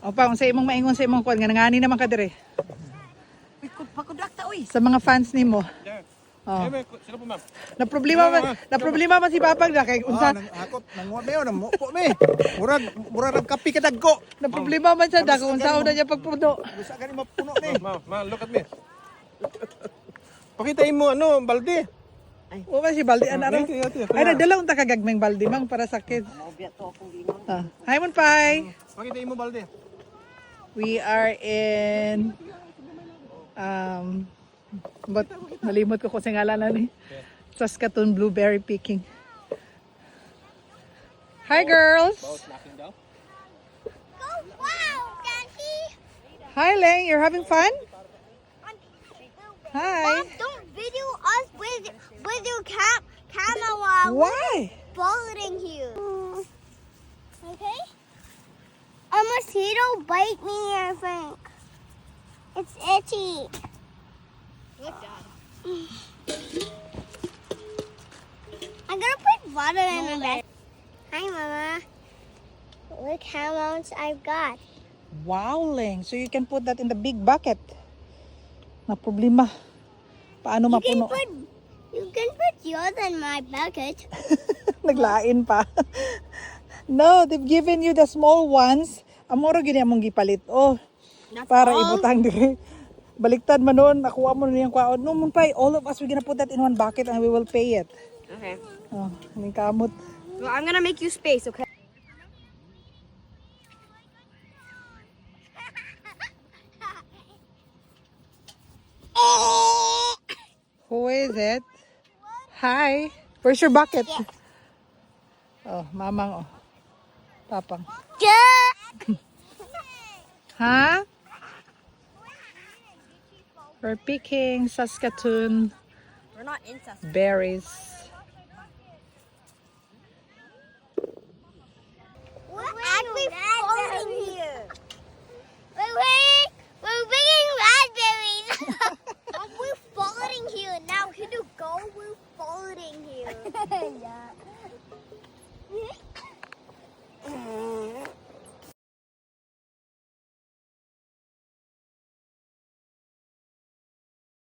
O pa, kung sa imong maingon sa imong kuwan, nga nangani naman ka dire. Pakudak ta, uy. Sa mga fans nimo. Oh. Sino po, ma'am? Na problema man si Papag na kay unsa. Hakot nanguha mayo na mo po me. Murag kapi ka dagko. Na problema man siya dako unsa una niya pagpuno. Gusto gani mapuno ni. Look at me. Pakitain mo, ano, balde. O ba si Baldi ana ro. Ay nagdala unta ka gagmeng Baldi mang para sa kids. Mabiya to akong gingon. Hi mon pai. Pakitain mo, balde. We are in but nalimot ko kung sa ngalanan eh. Saskatoon blueberry picking. Hi girls. Wow, Daddy! Hi Leng, you're having fun? Mom, Hi. don't video us with your camera while Why? following you. Okay? A mosquito bite me, I think. It's itchy. Look, Dad. I'm gonna put water in my bed. Hi, Mama. Look how much I've got. Wow Leng, so you can put that in the big bucket. Na problema. Paano mapuno? You can put yours in my bucket. Naglain pa. No, they've given you the small ones. Amoro gini among gipalit. Oh, para ibutang dire. Baliktad man noon, nakuha mo na yung kwaon. No, mun pa, all of us, we're gonna put that in one bucket and we will pay it. Okay. Oh, aning kamot. Well, I'm gonna make you space, okay? Who is it? Hi. Where's your bucket? Oh, mamang oh. Papang. Huh? We're picking Saskatoon We're not in Saskatoon. berries. We're actually falling here. Wait, wait.